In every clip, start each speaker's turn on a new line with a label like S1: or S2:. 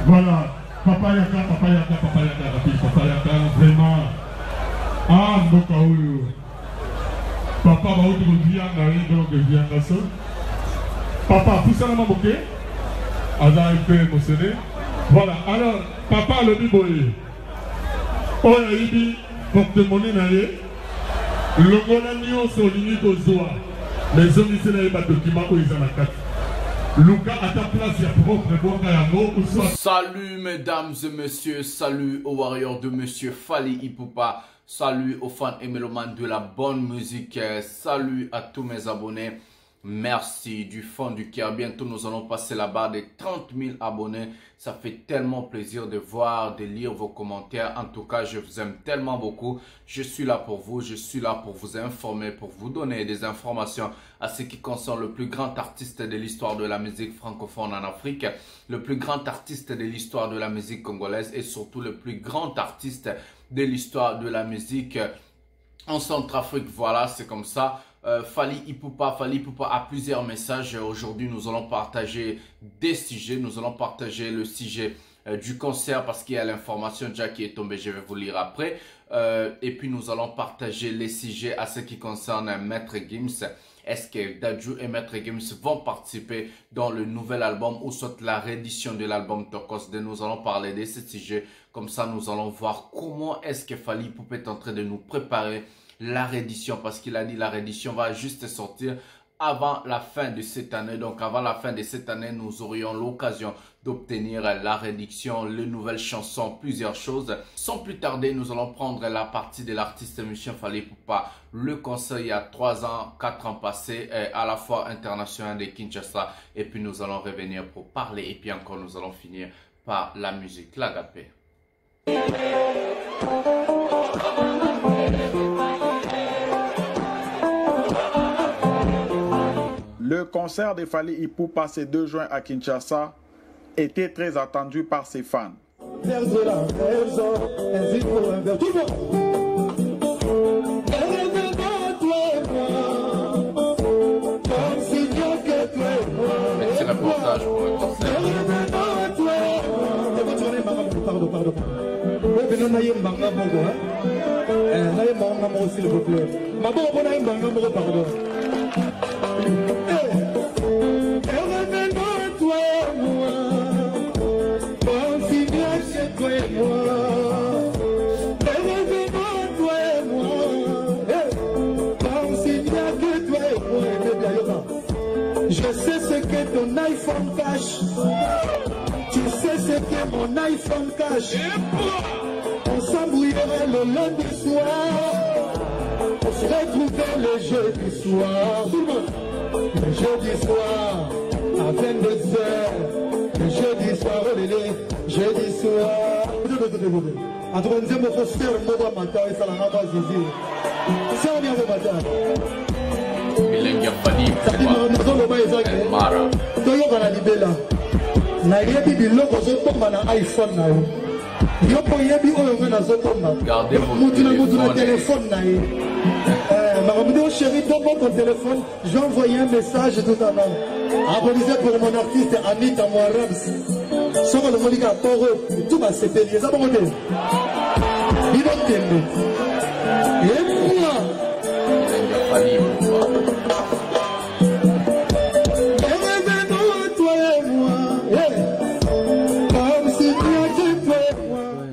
S1: Voilà, Papa Yaka, vraiment. Ah, Mokaoyo. Papa va où tu Papa, tout ça, maman, ok? Aza un peu émotionné. Voilà, alors, Papa le biboye. Oh, il dit, porte-monnaie, naïe. Le Golanio, c'est au limite aux oies. Les hommes, ils ont des documents où ils ont la carte.
S2: Salut mesdames et messieurs, salut aux warriors de monsieur Fally Ipupa, salut aux fans et mélomanes de la bonne musique, salut à tous mes abonnés. Merci du fond du cœur. Bientôt, nous allons passer la barre des 30 000 abonnés. Ça fait tellement plaisir de voir, de lire vos commentaires. En tout cas, je vous aime tellement beaucoup. Je suis là pour vous. Je suis là pour vous informer, pour vous donner des informations à ce qui concerne le plus grand artiste de l'histoire de la musique francophone en Afrique, le plus grand artiste de l'histoire de la musique congolaise et surtout le plus grand artiste de l'histoire de la musique en Centrafrique. Voilà, c'est comme ça. Fally Ipupa a plusieurs messages. Aujourd'hui, nous allons partager des sujets. Nous allons partager le sujet du concert parce qu'il y a l'information déjà qui est tombée. Je vais vous lire après. Et puis, nous allons partager les sujets à ce qui concerne Maître Gims. Est-ce que Dadju et Maître Gims vont participer dans le nouvel album ou soit la réédition de l'album Tokos? Nous allons parler de ce sujet. Comme ça, nous allons voir comment est-ce que Fally Ipupa est en train de nous préparer la réédition, parce qu'il a dit la réédition va juste sortir avant la fin de cette année. Donc avant la fin de cette année, nous aurions l'occasion d'obtenir la réédition, les nouvelles chansons, plusieurs choses. Sans plus tarder, nous allons prendre la partie de l'artiste Monsieur Fally Ipupa. Le concert il y a 3 ans, 4 ans passés, à la fois international de Kinshasa. Et puis nous allons revenir pour parler. Et puis encore, nous allons finir par la musique, l'agapé.
S3: Le concert de Fally Ipupa ce 2 juin à Kinshasa était très attendu par ses fans.
S2: C'est le reportage pour le concert.
S4: Je sais ce que ton iPhone cache. Tu sais ce que mon iPhone cache. On s'embrouillerait le lundi soir. On se retrouvait le jeudi soir. Le jeudi soir à 22h. Le jeudi soir, oh lélé, jeudi soir. Entre nous, on va faire le mot de matin et ça la rend zizi. Ça on vient au matin.
S2: Bilengia Fally Ipupa Mara.
S4: Toyoka na libela. Na yebi biloko zotomba na iPhone na yo. Yoko yebi oyo nga nazotomba.
S2: Gardez vos
S4: mutu na téléphone na ye. Maramdo chéri, donne ton téléphone. J'ai envoyé un message tout à l'heure. Abonnisé pour mon artiste Anita Mouarabs. Soko le molika poro tout va se payer. Ça bon côté. Il va t'aimer. Et moi.
S2: Bilengia Fally Ipupa.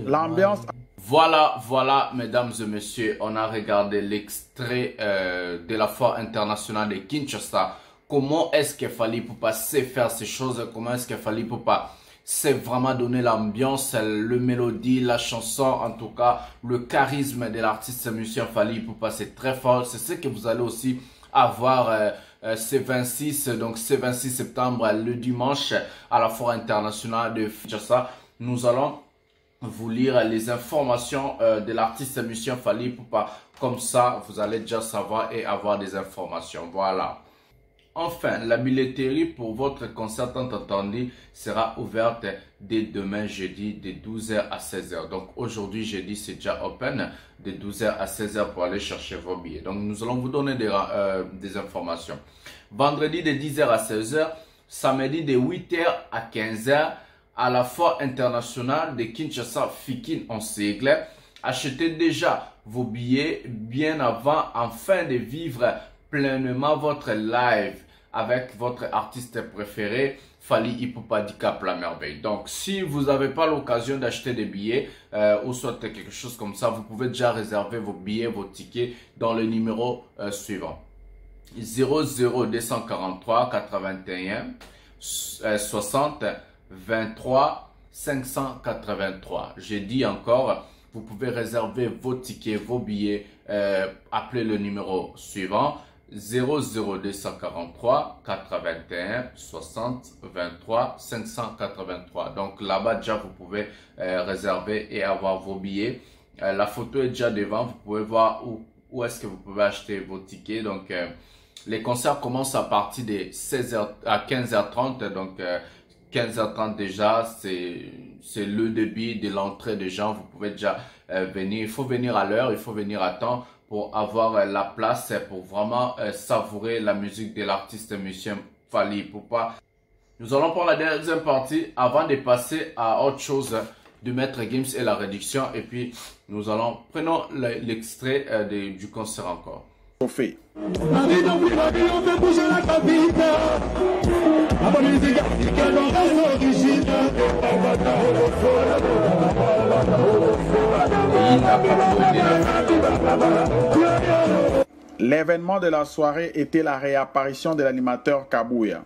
S3: L'ambiance.
S2: Voilà, mesdames et messieurs, on a regardé l'extrait de la foire internationale de Kinshasa. Comment est-ce que Fally Ipupa sait faire ces choses? Comment est-ce que Fally Ipupa sait vraiment donner l'ambiance, le mélodie, la chanson, en tout cas, le charisme de l'artiste monsieur Fally Ipupa, c'est très fort. C'est ce que vous allez aussi avoir ce 26, donc ce 26 septembre, le dimanche, à la foire internationale de Kinshasa. Nous allons vous lire les informations de l'artiste monsieur Fally Ipupa. Comme ça, vous allez déjà savoir et avoir des informations. Voilà. Enfin, la billetterie pour votre concert tant attendu sera ouverte dès demain jeudi de 12h à 16h. Donc aujourd'hui jeudi c'est déjà open de 12h à 16h pour aller chercher vos billets. Donc nous allons vous donner des informations. Vendredi de 10h à 16h, samedi de 8h à 15h, à la foire internationale de Kinshasa Fikin en sigle. Achetez déjà vos billets bien avant, afin de vivre pleinement votre live avec votre artiste préféré, Fally Ipupa du Cap La Merveille. Donc, si vous n'avez pas l'occasion d'acheter des billets ou soit quelque chose comme ça, vous pouvez déjà réserver vos billets, vos tickets dans le numéro suivant. 00243 81 60 23 583. J'ai dit encore, vous pouvez réserver vos tickets, vos billets, appelez le numéro suivant 00243 81 60 23 583. Donc là-bas déjà vous pouvez réserver et avoir vos billets. La photo est déjà devant, vous pouvez voir où est-ce que vous pouvez acheter vos tickets. Donc les concerts commencent à partir de 16h à 15h30. Donc 15h30 déjà, c'est le début de l'entrée des gens. Vous pouvez déjà venir. Il faut venir à l'heure, il faut venir à temps pour avoir la place, pour vraiment savourer la musique de l'artiste monsieur Fally Ipupa. Nous allons pour la deuxième partie avant de passer à autre chose de Maître Gims et la réduction. Et puis nous allons prenons l'extrait du concert encore.
S3: Fait. L'événement de la soirée était la réapparition de l'animateur Kabouya.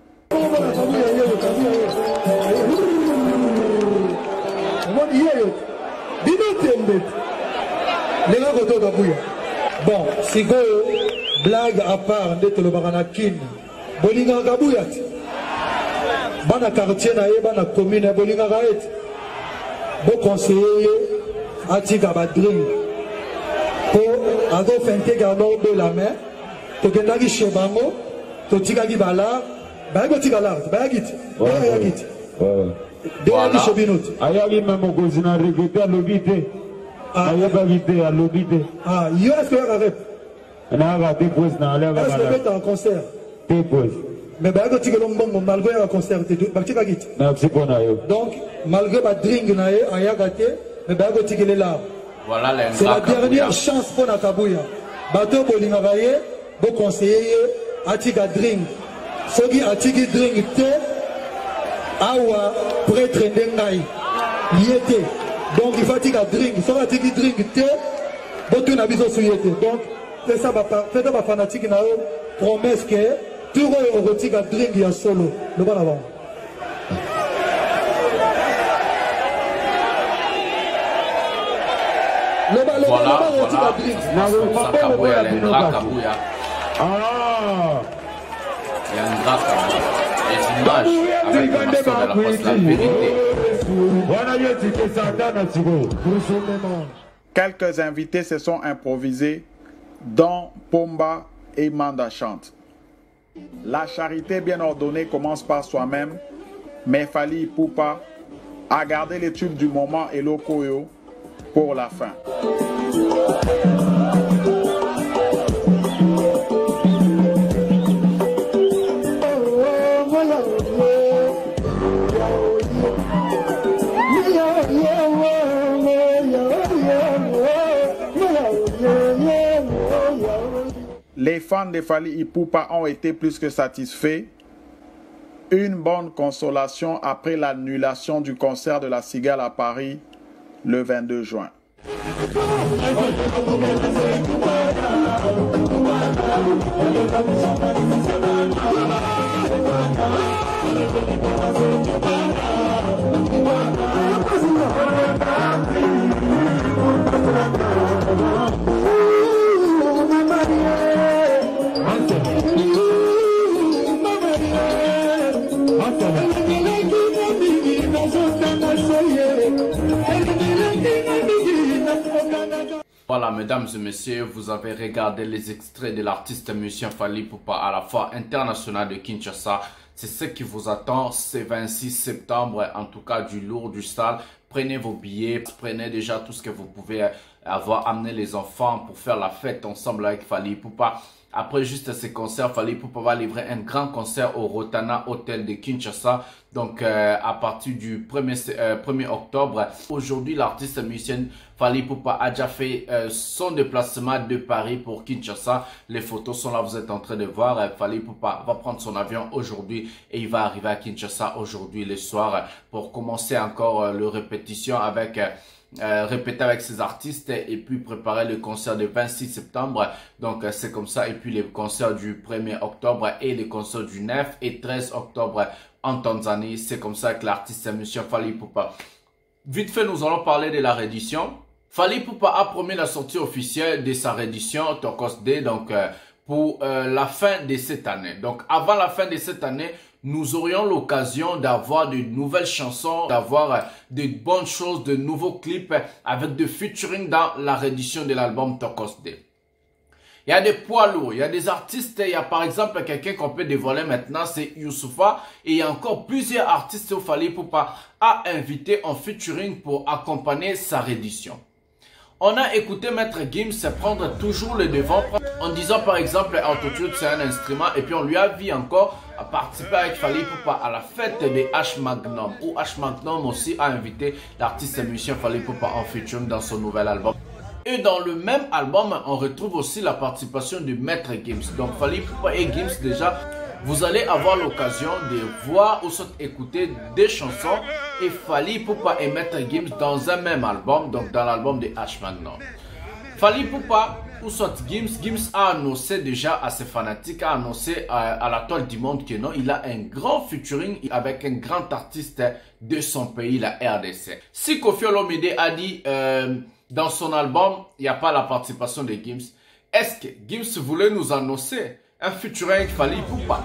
S4: Bon, c'est go, blague à part, de le baranakin. Bolinga Kabouya. Bana quartier na ye, bana commune, Bolinga Gaet. Bon conseiller, Atika Badring. Pour avoir fait un gardeur de la mer, tu as dit chez Bango, tu as dit Bala, Bagoti Galar, Bagit, Bagit. Voilà.
S5: Ayali même au Gozina regretté à l'obité. Ayabagité à l'obité.
S4: Ah, il y a ce que tu as arrêté.
S5: On a raté pose dans l'air.
S4: Est-ce que tu as un concert?
S5: T'es pose.
S4: Mais Bagoti Galongbong, malgré un concert, tu as Bagit. Donc, malgré ma drink, Ayagate, mais Bagoti Galar.
S2: Voilà,
S4: c'est la dernière chance pour Nakabouya. Bateau Bolingavaye, bon conseiller, Atiga drink. Sogi Atigi drink te, Awa prêtre Ndengai. Yete. Donc il faut Atiga drink. Sogi Atigi drink te, Botu Nabiso Suyete. Donc, c'est ça, c'est ma fanatique, promesse que tout le monde Atiga drink ya solo. Le bon avant.
S2: Voilà, Kabouya, il y a un grand Kabouya.
S5: Ah!
S2: Il y a un grand Kabouya. Les images avec le maçon de la poste, la vérité.
S3: Quelques invités se sont improvisés, dont Pomba et Manda Chante. La charité bien ordonnée commence par soi-même, mais Fally Ipupa a gardé les tubes du moment et l'Okoyo pour la fin. Les fans de Fally Ipupa ont été plus que satisfaits. Une bonne consolation après l'annulation du concert de la Cigale à Paris le 22 juin.
S2: Voilà, mesdames et messieurs, vous avez regardé les extraits de l'artiste monsieur Fally Ipupa à la foire internationale de Kinshasa. C'est ce qui vous attend ce 26 septembre, en tout cas du lourd, du sale. Prenez vos billets, prenez déjà tout ce que vous pouvez avoir, amené les enfants pour faire la fête ensemble avec Fally Ipupa. Après juste ces concerts, Fally Ipupa va livrer un grand concert au Rotana Hotel de Kinshasa. Donc, à partir du 1er octobre, aujourd'hui, l'artiste musicienne Fally Ipupa a déjà fait son déplacement de Paris pour Kinshasa. Les photos sont là, vous êtes en train de voir. Fally Ipupa va prendre son avion aujourd'hui et il va arriver à Kinshasa aujourd'hui le soir pour commencer encore le répétition avec... répéter avec ses artistes et puis préparer le concert du 26 septembre. Donc c'est comme ça. Et puis les concerts du 1er octobre et les concerts du 9 et 13 octobre en Tanzanie. C'est comme ça que l'artiste monsieur Fally Ipupa. Vite fait, nous allons parler de la réédition. Fally Ipupa a promis la sortie officielle de sa réédition Turquoise Day, donc pour la fin de cette année. Donc avant la fin de cette année, nous aurions l'occasion d'avoir de nouvelles chansons, d'avoir de bonnes choses, de nouveaux clips avec de featuring dans la réédition de l'album Turquoise Day. Il y a des poids lourds, il y a des artistes, il y a par exemple quelqu'un qu'on peut dévoiler maintenant, c'est Youssoupha. Et il y a encore plusieurs artistes où Fally Ipupa a invité en featuring pour accompagner sa réédition. On a écouté Maître Gims prendre toujours le devant en disant par exemple Autotune c'est un instrument et puis on lui a vu encore à participer avec Fally Ipupa à la fête de H Magnum où H Magnum aussi a invité l'artiste musicien Fally Ipupa en featuring dans son nouvel album. Et dans le même album, on retrouve aussi la participation de Maître Gims. Donc Fally Ipupa et Gims déjà, vous allez avoir l'occasion de voir ou soit écouter des chansons et Fally Ipupa et Maître Gims dans un même album, donc dans l'album de H Magnum. Fally Ipupa ou soit Gims a annoncé déjà à ses fanatiques, a annoncé à la toile du monde que non, il a un grand featuring avec un grand artiste de son pays, la RDC. Si Koffi Olomide a dit dans son album, il n'y a pas la participation de Gims, est-ce que Gims voulait nous annoncer un featuring avec Fally Ipupa?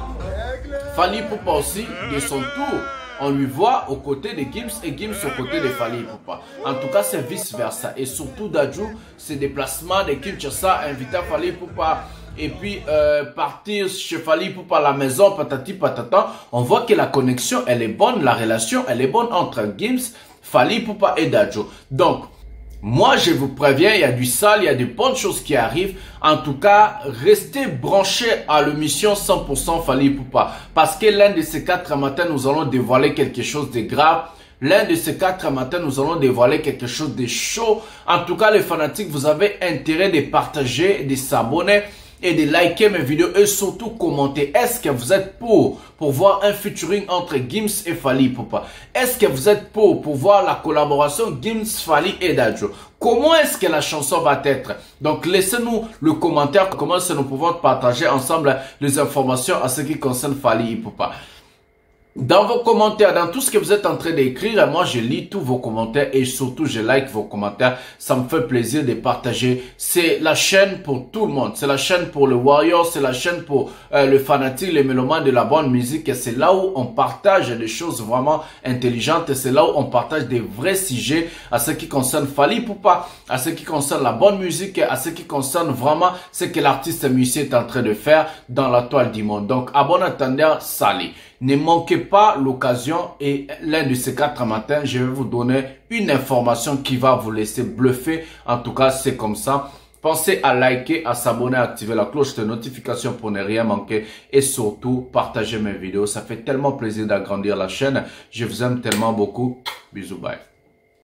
S2: Fally Ipupa aussi, de son tour, on lui voit aux côtés de Gims et Gims aux côtés de Fally Ipupa. En tout cas, c'est vice versa. Et surtout, Dadju, ses déplacements de Kinshasa, inviter Fally Ipupa et puis partir chez Fally Ipupa à la maison, patati patata. On voit que la connexion, elle est bonne, la relation, elle est bonne entre Gims, Fally Ipupa et Dadju. Donc, moi, je vous préviens, il y a du sale, il y a de bonnes choses qui arrivent. En tout cas, restez branchés à l'émission 100% Fally Ipupa. Parce que l'un de ces 4 matins, nous allons dévoiler quelque chose de grave. L'un de ces 4 matins, nous allons dévoiler quelque chose de chaud. En tout cas, les fanatiques, vous avez intérêt de partager, de s'abonner et de liker mes vidéos et surtout commenter. Est-ce que vous êtes pour voir un featuring entre Gims et Fally Ipupa? Est-ce que vous êtes pour voir la collaboration Gims, Fally et Dadju? Comment est-ce que la chanson va être? Donc laissez-nous le commentaire, comment est-ce que nous pouvons partager ensemble les informations à ce qui concerne Fally Ipupa. Dans vos commentaires, dans tout ce que vous êtes en train d'écrire, moi je lis tous vos commentaires et surtout je like vos commentaires. Ça me fait plaisir de partager. C'est la chaîne pour tout le monde. C'est la chaîne pour le warrior, c'est la chaîne pour le fanatique, les mélomanes de la bonne musique. Et c'est là où on partage des choses vraiment intelligentes. C'est là où on partage des vrais sujets à ce qui concerne Fally Ipupa, à ce qui concerne la bonne musique, à ce qui concerne vraiment ce que l'artiste musicien est en train de faire dans la toile du monde. Donc à bon entendeur, salut. Ne manquez pas l'occasion et l'un de ces 4 matins, je vais vous donner une information qui va vous laisser bluffer. En tout cas, c'est comme ça. Pensez à liker, à s'abonner, à activer la cloche de notification pour ne rien manquer. Et surtout, partagez mes vidéos. Ça fait tellement plaisir d'agrandir la chaîne. Je vous aime tellement beaucoup. Bisous, bye.